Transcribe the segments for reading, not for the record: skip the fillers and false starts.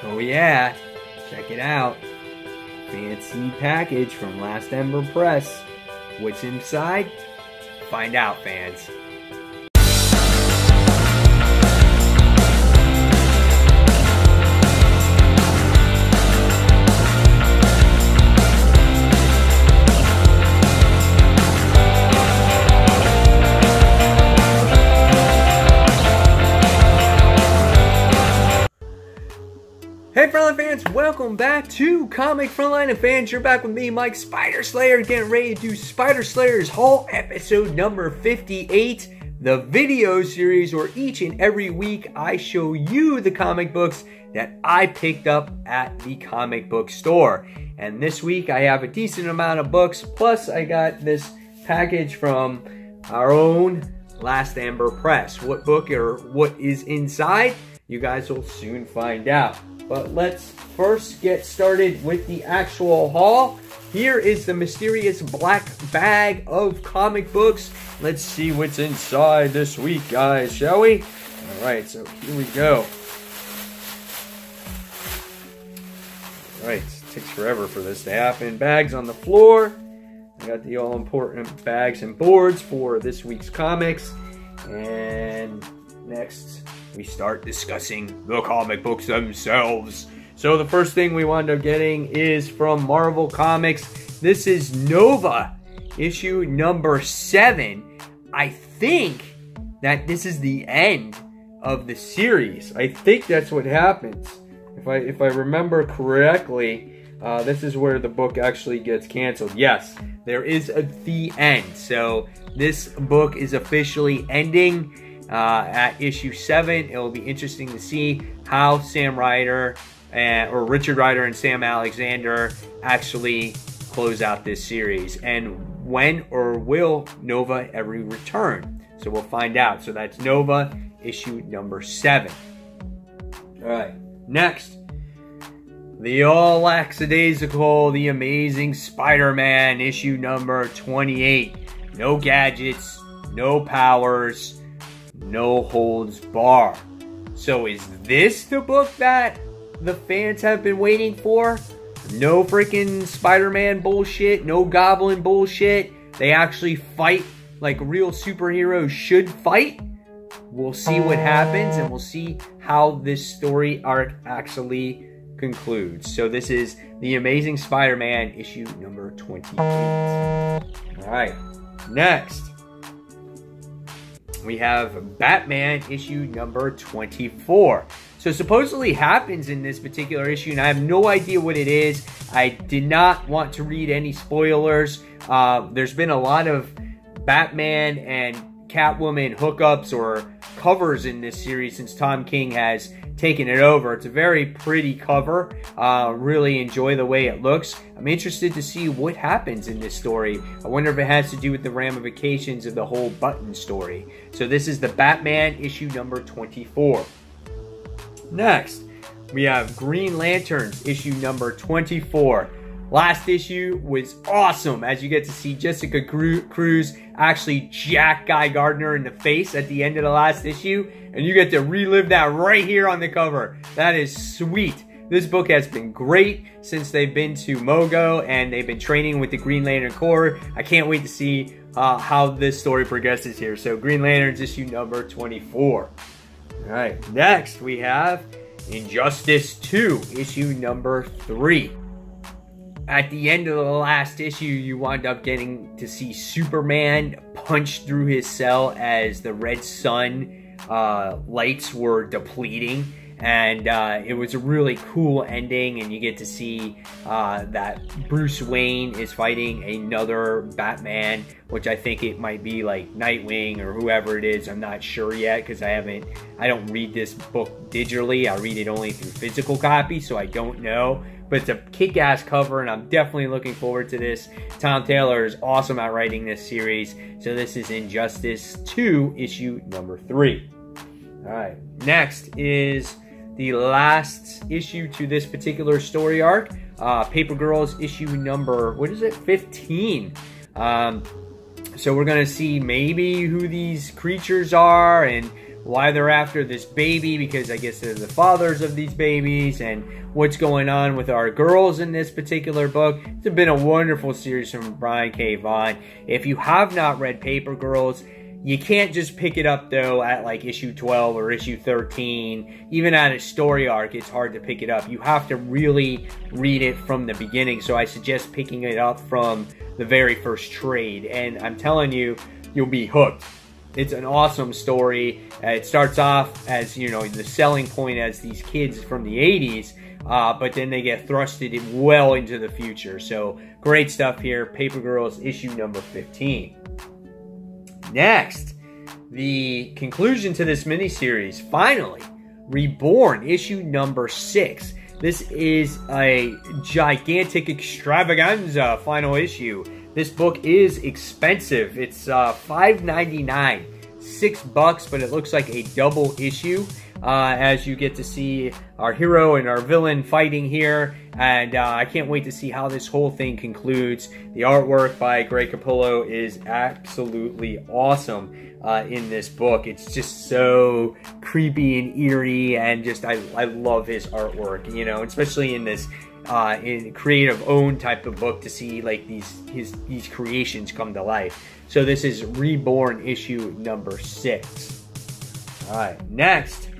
Oh yeah, check it out. Fancy package from Last Ember Press. What's inside? Find out, fans. Hey Frontline fans, welcome back to Comic Frontline and fans. You're back with me, Mike Spider Slayer, getting ready to do Spider Slayer's Haul episode number 58, the video series where each and every week I show you the comic books that I picked up at the comic book store. And this week I have a decent amount of books, plus I got this package from our own Last Ember Press. What book or what is inside, you guys will soon find out. But let's first get started with the actual haul. Here is the mysterious black bag of comic books. Let's see what's inside this week, guys, shall we? All right, so here we go. All right, it takes forever for this to happen. Bags on the floor. I got the all-important bags and boards for this week's comics. And next, we start discussing the comic books themselves. So the first thing we wound up getting is from Marvel Comics. This is Nova, issue number 7. I think that this is the end of the series. I think that's what happens. If I remember correctly, this is where the book actually gets canceled. Yes, there is the end. So this book is officially ending at issue 7. It will be interesting to see how Sam Ryder or Richard Ryder and Sam Alexander actually close out this series, and when or will Nova ever return. So we'll find out. So that's Nova issue number 7. All right, next, the all lackadaisical, the amazing Spider-Man issue number 28. No gadgets, no powers, no holds bar. So is this the book that the fans have been waiting for? No freaking Spider-Man bullshit, no Goblin bullshit. They actually fight like real superheroes should fight. We'll see what happens, and we'll see how this story arc actually concludes. So this is The Amazing Spider-Man issue number 28. All right, next, we have Batman issue number 24. So supposedly happens in this particular issue, and I have no idea what it is. I did not want to read any spoilers. There's been a lot of Batman and Catwoman hookups or covers in this series since Tom King has taken it over. It's a very pretty cover. Really enjoy the way it looks. I'm interested to see what happens in this story. I wonder if it has to do with the ramifications of the whole Button story. So this is the Batman issue number 24. Next, we have Green Lanterns issue number 24. Last issue was awesome, as you get to see Jessica Cruz actually jack Guy Gardner in the face at the end of the last issue, and you get to relive that right here on the cover. That is sweet. This book has been great since they've been to Mogo and they've been training with the Green Lantern Corps. I can't wait to see how this story progresses here. So Green Lanterns issue number 24. All right, next we have Injustice 2 issue number 3. At the end of the last issue, you wind up getting to see Superman punch through his cell as the Red Sun lights were depleting. And it was a really cool ending, and you get to see that Bruce Wayne is fighting another Batman, which I think it might be like Nightwing or whoever it is. I'm not sure yet, because I don't read this book digitally. I read it only through physical copy, so I don't know. But it's a kick-ass cover, and I'm definitely looking forward to this. Tom Taylor is awesome at writing this series. So this is Injustice 2 issue number 3. All right, next is the last issue to this particular story arc, Paper Girls issue number, 15. So we're going to see maybe who these creatures are, and why they're after this baby, because I guess they're the fathers of these babies, and what's going on with our girls in this particular book. It's been a wonderful series from Brian K. Vaughan. If you have not read Paper Girls, you can't just pick it up, though, at like issue 12 or issue 13. Even at a story arc, it's hard to pick it up. You have to really read it from the beginning, so I suggest picking it up from the very first trade, and I'm telling you, you'll be hooked. It's an awesome story. It starts off as, you know, the selling point as these kids from the 80s, but then they get thrusted well into the future. So, great stuff here. Paper Girls, issue number 15. Next, the conclusion to this miniseries, finally, Reborn, issue number 6. This is a gigantic extravaganza final issue. This book is expensive. It's $5.99, $6, but it looks like a double issue. As you get to see our hero and our villain fighting here, and I can't wait to see how this whole thing concludes. The artwork by Greg Capullo is absolutely awesome in this book. It's just so creepy and eerie, and just I love his artwork, you know, especially in this in creative own type of book, to see like these creations come to life. So this is Reborn, issue number 6. All right, next.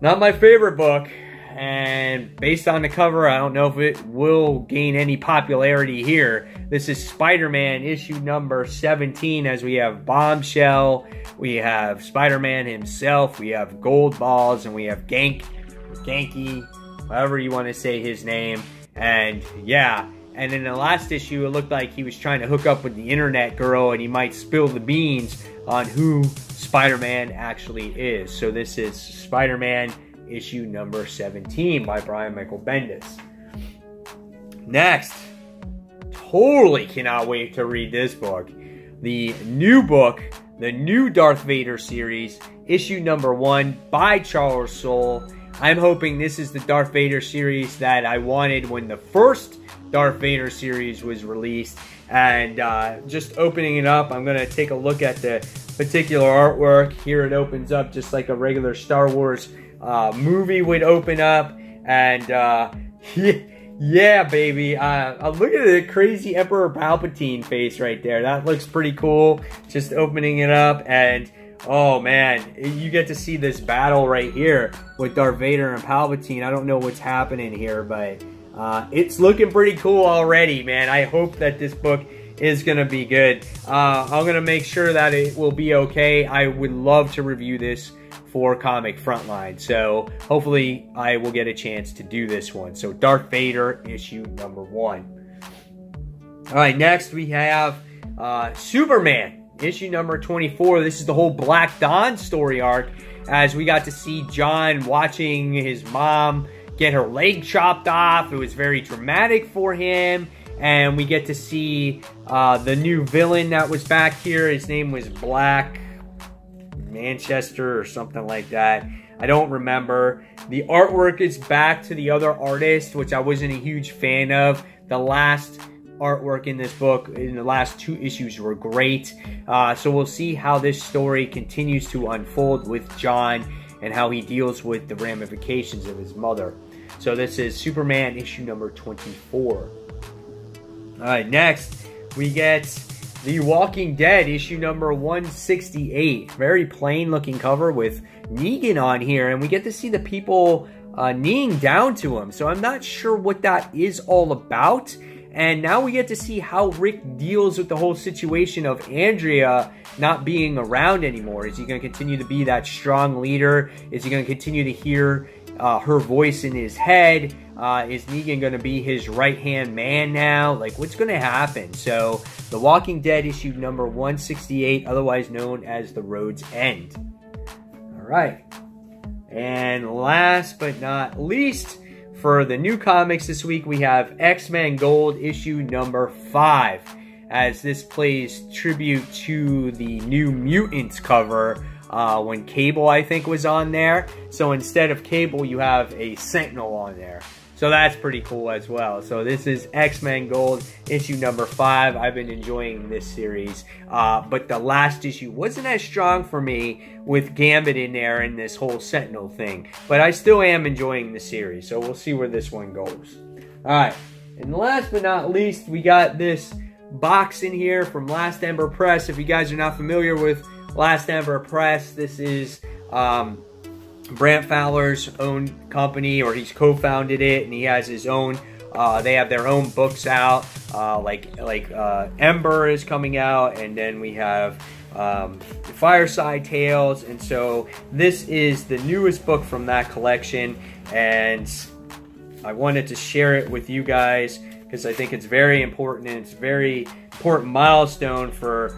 Not my favorite book, and based on the cover, I don't know if it will gain any popularity here. This is SpiderMan, issue number 17, as we have Bombshell, we have Spider-Man himself, we have Gold Balls, and we have Genki, however you want to say his name. And yeah, and in the last issue, it looked like he was trying to hook up with the internet girl, and he might spill the beans on who Spider-Man actually is. So this is Spider-Man, issue number 17 by Brian Michael Bendis. Next, totally cannot wait to read this book. The new book, the new Darth Vader series, issue number 1 by Charles Soule. I'm hoping this is the Darth Vader series that I wanted when the first Darth Vader series was released. And just opening it up, I'm going to take a look at the particular artwork. Here it opens up just like a regular Star Wars movie would open up. And yeah, baby. Look at the crazy Emperor Palpatine face right there. That looks pretty cool. Just opening it up, and oh man, you get to see this battle right here with Darth Vader and Palpatine. I don't know what's happening here, but it's looking pretty cool already, man. I hope that this book is going to be good. I'm going to make sure that it will be okay. I would love to review this for Comic Frontline, so hopefully I will get a chance to do this one. So Darth Vader, issue number 1. All right, next we have Superman, issue number 24. This is the whole Black Dawn story arc, as we got to see John watching his mom get her leg chopped off. It was very dramatic for him, and we get to see the new villain that was back here. His name was Black Manchester or something like that. I don't remember. The artwork is back to the other artist, which I wasn't a huge fan of. The last artwork in this book, in the last 2 issues, were great. So we'll see how this story continues to unfold with John and how he deals with the ramifications of his mother. So this is Superman, issue number 24. All right, next we get The Walking Dead, issue number 168. Very plain looking cover with Negan on here, and we get to see the people kneeling down to him. So I'm not sure what that is all about. And now we get to see how Rick deals with the whole situation of Andrea not being around anymore. Is he going to continue to be that strong leader? Is he going to continue to hear her voice in his head? Is Negan going to be his right-hand man now? Like, what's going to happen? So, The Walking Dead, issue number 168, otherwise known as The Road's End. All right. And last but not least, for the new comics this week, we have X-Men Gold, issue number 5, as this plays tribute to the New Mutants cover when Cable, I think, was on there. So instead of Cable, you have a Sentinel on there. So that's pretty cool as well. So this is X-Men Gold, issue number 5. I've been enjoying this series. But the last issue wasn't as strong for me with Gambit in there and this whole Sentinel thing. But I still am enjoying the series. So we'll see where this one goes. Alright. And last but not least, we got this box in here from Last Ember Press. If you guys are not familiar with Last Ember Press, this is Brant Fowler's own company, or he's co-founded it, and he has his own, they have their own books out, like Ember is coming out, and then we have Fireside Tales, and so this is the newest book from that collection, and I wanted to share it with you guys because I think it's very important, and it's a very important milestone for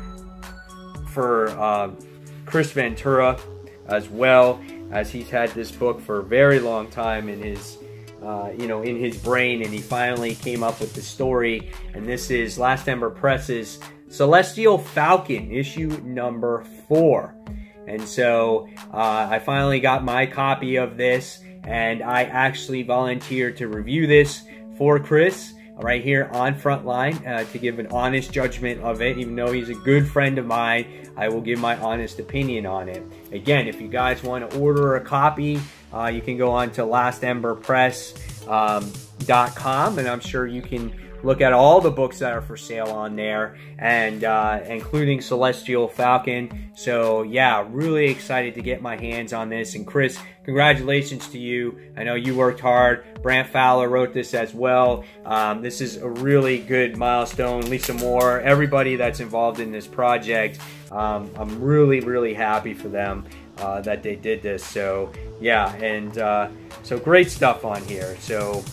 Chris Ventura, as well, as he's had this book for a very long time in his, in his brain, and he finally came up with the story. And this is Last Ember Press's Celestial Falcon, issue number 4. And so I finally got my copy of this, and I actually volunteered to review this for Chris right here on Frontline to give an honest judgment of it. Even though he's a good friend of mine, I will give my honest opinion on it. Again, if you guys want to order a copy, you can go on to lastemberpress.com, and I'm sure you can look at all the books that are for sale on there, and including Celestial Falcon. So yeah, really excited to get my hands on this. And Chris, congratulations to you. I know you worked hard. Brant Fowler wrote this as well. This is a really good milestone. Lisa Moore, everybody that's involved in this project, I'm really happy for them that they did this. So yeah, and so great stuff on here. So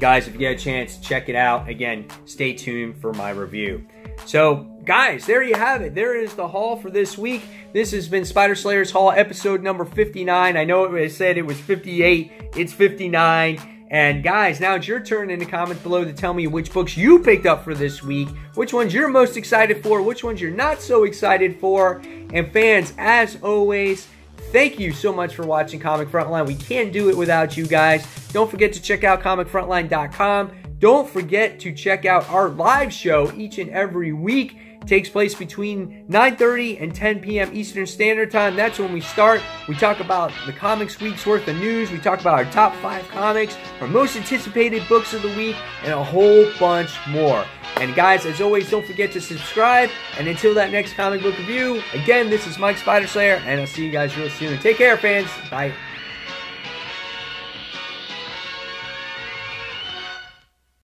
guys, if you get a chance, check it out. Again, stay tuned for my review. So, guys, there you have it. There is the haul for this week. This has been Spider Slayer's Haul, episode number 59. I know it said it was 58. It's 59. And, guys, now it's your turn in the comments below to tell me which books you picked up for this week, which ones you're most excited for, which ones you're not so excited for. And, fans, as always, thank you so much for watching Comic Frontline. We can't do it without you guys. Don't forget to check out comicfrontline.com. Don't forget to check out our live show each and every week. It takes place between 9:30 and 10 p.m. Eastern Standard Time. That's when we start. We talk about the comics week's worth of news. We talk about our top 5 comics, our most anticipated books of the week, and a whole bunch more. And guys, as always, don't forget to subscribe. And until that next comic book review, again, this is Mike Spider Slayer, and I'll see you guys real soon. Take care, fans. Bye.